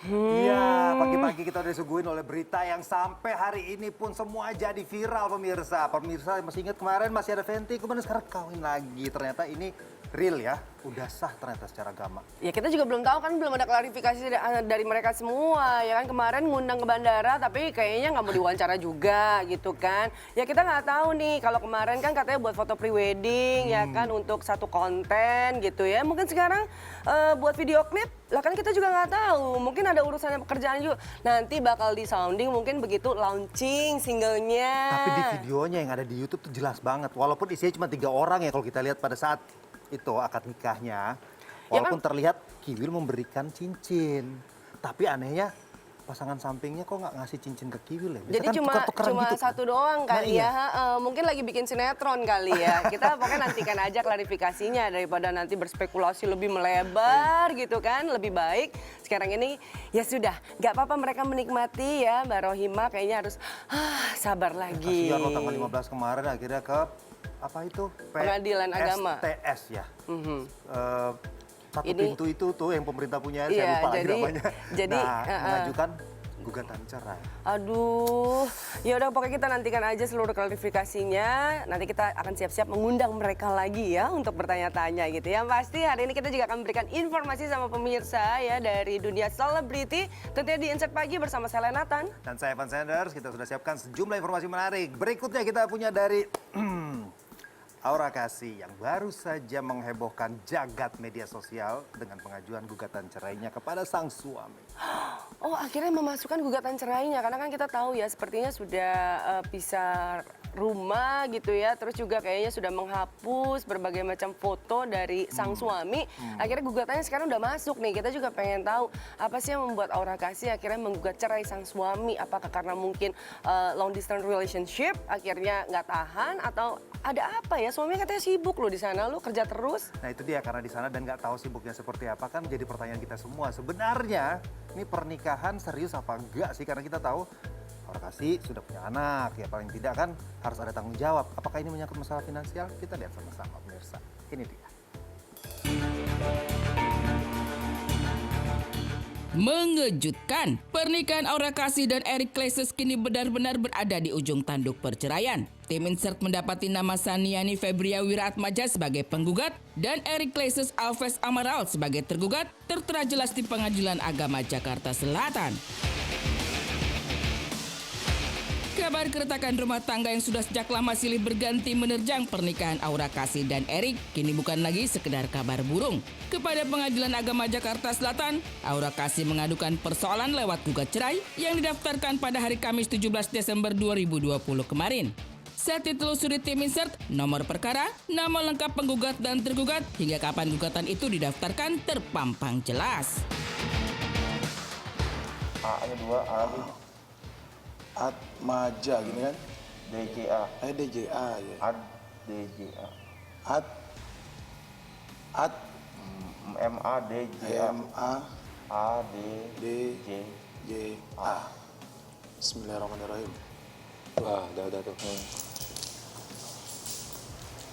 Iya, pagi-pagi kita udah disuguhin oleh berita yang sampai hari ini pun semua jadi viral pemirsa. Pemirsa masih ingat kemarin masih ada Fenty, kemudian sekarang kawin lagi. Ternyata ini real ya, udah sah ternyata secara agama. Ya kita juga belum tahu kan, belum ada klarifikasi dari mereka semua. Ya kan kemarin ngundang ke bandara tapi kayaknya nggak mau diwawancara juga gitu kan. Ya kita nggak tahu nih, kalau kemarin kan katanya buat foto pre-wedding ya kan untuk satu konten gitu ya. Mungkin sekarang buat video klip, lah kan kita juga nggak tahu. Mungkin ada urusannya pekerjaan juga. Nanti bakal disounding mungkin begitu launching singlenya. Tapi di videonya yang ada di YouTube tuh jelas banget. Walaupun isinya cuma 3 orang ya kalau kita lihat pada saat itu akad nikahnya. Ya Walaupun kan? terlihat Kiwil memberikan cincin. Tapi anehnya pasangan sampingnya kok nggak ngasih cincin ke Kiwil ya? Biasa Jadi kan tuker-tukeran cuma gitu kan? satu doang Nah, kali iya. ya. Mungkin lagi bikin sinetron kali ya. Kita pokoknya nantikan aja klarifikasinya daripada nanti berspekulasi lebih melebar gitu kan. Lebih baik sekarang ini ya sudah, nggak apa-apa mereka menikmati ya. Mbak Rohima kayaknya harus sabar lagi. Kasihan lo tanggal 15 kemarin akhirnya ke apa itu? Pengadilan Agama. PSTS ya. Satu Ini- pintu itu tuh yang pemerintah punya, Iya, saya lupa lagi jadi- namanya. jadi, mengajukan gugatan cerai. Aduh, ya udah pokoknya kita nantikan aja seluruh klarifikasinya. Nanti kita akan siap-siap mengundang mereka lagi ya untuk bertanya-tanya gitu ya. Pasti hari ini kita juga akan memberikan informasi sama pemirsa ya dari dunia selebriti. Tentunya di Insert Pagi bersama saya Lenatan. Dan saya Evan Sanders, kita sudah siapkan sejumlah informasi menarik. Berikutnya kita punya dari Aura Kasih yang baru saja menghebohkan jagat media sosial dengan pengajuan gugatan cerainya kepada sang suami. Oh akhirnya memasukkan gugatan cerainya karena kan kita tahu ya sepertinya sudah pisah rumah gitu ya, terus juga kayaknya sudah menghapus berbagai macam foto dari sang suami. Akhirnya gugatannya sekarang udah masuk nih. Kita juga pengen tahu apa sih yang membuat Aura Kasih akhirnya menggugat cerai sang suami. Apakah karena mungkin long distance relationship akhirnya nggak tahan atau ada apa ya? Suaminya katanya sibuk loh di sana, lo kerja terus. Nah itu dia, karena di sana dan nggak tahu sibuknya seperti apa kan menjadi pertanyaan kita semua. Sebenarnya ini pernikahan serius apa enggak sih? Karena kita tahu Aura Kasih sudah punya anak, ya paling tidak kan harus ada tanggung jawab. Apakah ini menyangkut masalah finansial? Kita lihat sama-sama pemirsa. Ini dia. Mengejutkan, pernikahan Aura Kasih dan Eric Klaises kini benar-benar berada di ujung tanduk perceraian. Tim Insert mendapati nama Saniani Febria Wiratmaja sebagai penggugat dan Eric Klaises Alves Amaral sebagai tergugat tertera jelas di Pengadilan Agama Jakarta Selatan. Kabar keretakan rumah tangga yang sudah sejak lama silih berganti menerjang pernikahan Aura Kasih dan Eric kini bukan lagi sekedar kabar burung. Kepada Pengadilan Agama Jakarta Selatan, Aura Kasih mengadukan persoalan lewat gugat cerai yang didaftarkan pada hari Kamis 17 Desember 2020 kemarin. Saat ditelusuri tim Insert, nomor perkara, nama lengkap penggugat dan tergugat, hingga kapan gugatan itu didaftarkan terpampang jelas. A-nya 2, A Atmaja gini kan? DJA, DJA ya. Ad DJA, At MADJA, MA ADJA. DJA. Bismillahirrahmanirrahim. Wah, udah tuh.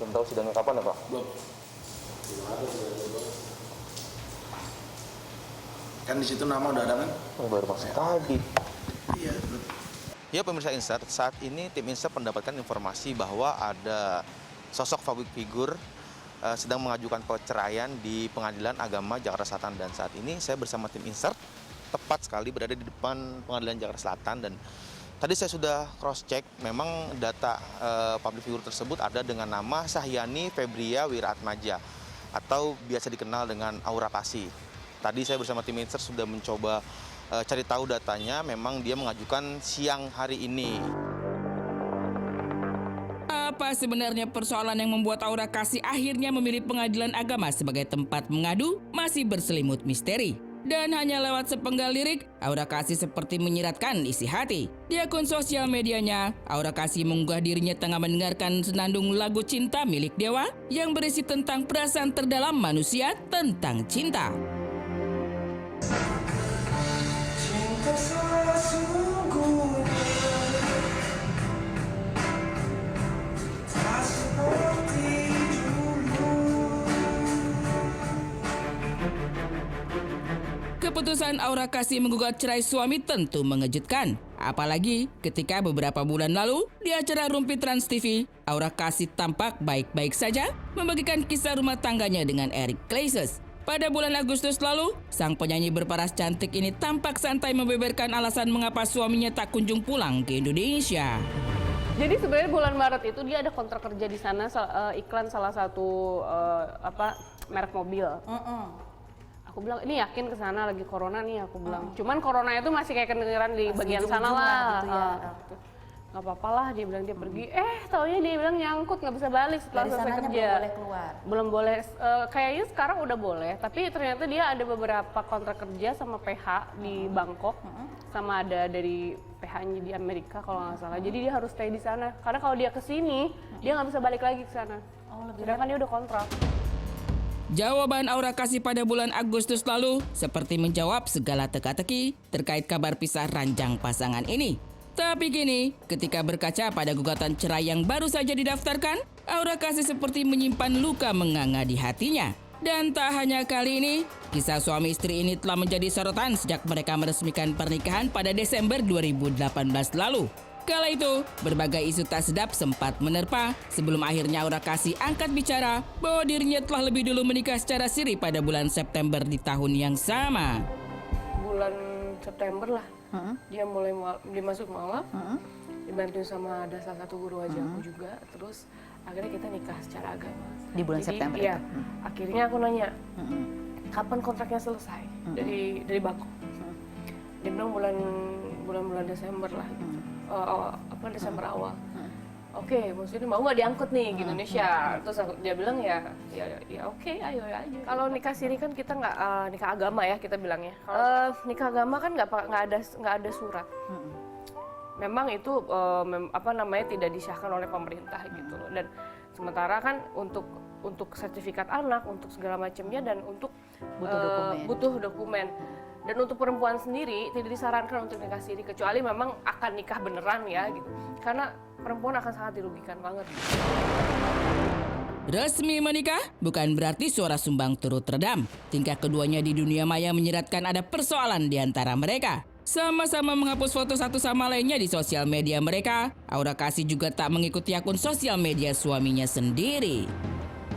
Belum tahu sidangnya kapan ya Pak? Belum. Kan di situ nama udah ada kan? Oh, baru masuk tadi. Iya. Ya pemirsa Insert, saat ini tim Insert mendapatkan informasi bahwa ada sosok publik figur sedang mengajukan perceraian di Pengadilan Agama Jakarta Selatan. Dan saat ini saya bersama tim Insert tepat sekali berada di depan Pengadilan Jakarta Selatan. Dan tadi saya sudah cross check, memang data publik figur tersebut ada dengan nama Sahyani Febria Wiratmaja atau biasa dikenal dengan Aura Kasih. Tadi saya bersama tim Insert sudah mencoba cari tahu datanya, memang dia mengajukan siang hari ini. Apa sebenarnya persoalan yang membuat Aura Kasih akhirnya memilih Pengadilan Agama sebagai tempat mengadu masih berselimut misteri. Dan hanya lewat sepenggal lirik, Aura Kasih seperti menyiratkan isi hati. Di akun sosial medianya, Aura Kasih mengunggah dirinya tengah mendengarkan senandung lagu cinta milik Dewa yang berisi tentang perasaan terdalam manusia tentang cinta. Keputusan Aura Kasih menggugat cerai suami tentu mengejutkan. Apalagi ketika beberapa bulan lalu di acara Rumpi Trans TV, Aura Kasih tampak baik-baik saja membagikan kisah rumah tangganya dengan Eric Claeys. Pada bulan Agustus lalu, sang penyanyi berparas cantik ini tampak santai membeberkan alasan mengapa suaminya tak kunjung pulang ke Indonesia. Jadi sebenarnya bulan Maret itu dia ada kontrak kerja di sana, iklan salah satu merek mobil. Aku bilang, ini yakin ke sana lagi corona nih, aku bilang. Cuman corona itu masih kayak kedengeran di bagian sana lah. Gitu ya. Gak apa-apa lah, dia bilang dia pergi. Taunya dia bilang nyangkut, nggak bisa balik setelah Dari selesai sananya kerja. belum boleh keluar. Belum boleh, kayaknya sekarang udah boleh. Tapi ternyata dia ada beberapa kontrak kerja sama PH di Bangkok. Sama ada dari PH-nya di Amerika kalau nggak salah. Jadi dia harus stay di sana. Karena kalau dia kesini, dia nggak bisa balik lagi ke sana. Sedangkan dia udah kontrak. Jawaban Aura Kasih pada bulan Agustus lalu seperti menjawab segala teka-teki terkait kabar pisah ranjang pasangan ini. Tapi kini, ketika berkaca pada gugatan cerai yang baru saja didaftarkan, Aura Kasih seperti menyimpan luka menganga di hatinya. Dan tak hanya kali ini, kisah suami istri ini telah menjadi sorotan sejak mereka meresmikan pernikahan pada Desember 2018 lalu. Kala itu, berbagai isu tak sedap sempat menerpa sebelum akhirnya Aura Kasih angkat bicara bahwa dirinya telah lebih dulu menikah secara siri pada bulan September di tahun yang sama. Bulan September lah, dia mulai dia masuk malam, dibantu sama ada salah satu guru aja aku juga, terus akhirnya kita nikah secara agama. Di bulan September iya, itu? akhirnya aku nanya, kapan kontraknya selesai dari Bangkok? Dia bilang bulan Desember lah gitu. Desember awal. Oke, maksudnya mau nggak diangkut nih ke Indonesia? Terus dia bilang ya oke, ayo aja. Kalau nikah sini kan kita nggak nikah agama ya kita bilangnya. Nikah agama kan nggak ada surat. Memang itu tidak disahkan oleh pemerintah gitu loh. Dan sementara kan untuk sertifikat anak, untuk segala macamnya dan untuk butuh dokumen. Dan untuk perempuan sendiri tidak disarankan untuk nikah siri kecuali memang akan nikah beneran ya gitu. Karena perempuan akan sangat dirugikan banget. Resmi menikah bukan berarti suara sumbang turut redam. Tingkah keduanya di dunia maya menyeratkan ada persoalan di antara mereka. Sama-sama menghapus foto satu sama lainnya di sosial media mereka, Aura Kasih juga tak mengikuti akun sosial media suaminya sendiri.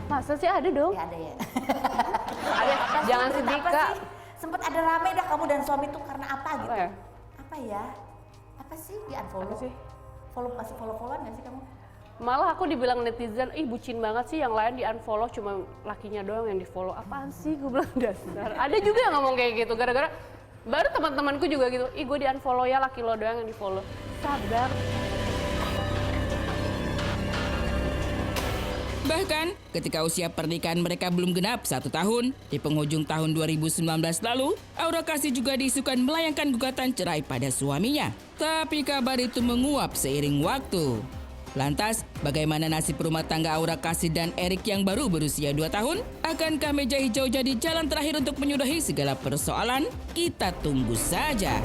Masa sih ada dong? Ya ada ya. Ada, jangan sedih Kak. Sempat ada rame dah kamu dan suami tuh karena apa gitu? ya? Apa ya? Apa sih di unfollow? Apa sih? Masih follow-followan nggak sih kamu? Malah aku dibilang netizen, ih bucin banget sih, yang lain di unfollow cuma lakinya doang yang di follow. Apaan sih? Gue bilang dasar. Ada juga yang ngomong kayak gitu, gara-gara baru teman-temanku juga gitu, ih gue di unfollow ya, laki lo doang yang di follow. Sabar. Bahkan, ketika usia pernikahan mereka belum genap 1 tahun, di penghujung tahun 2019 lalu, Aura Kasih juga diisukan melayangkan gugatan cerai pada suaminya. Tapi kabar itu menguap seiring waktu. Lantas, bagaimana nasib rumah tangga Aura Kasih dan Eric yang baru berusia 2 tahun? Akankah meja hijau jadi jalan terakhir untuk menyudahi segala persoalan? Kita tunggu saja.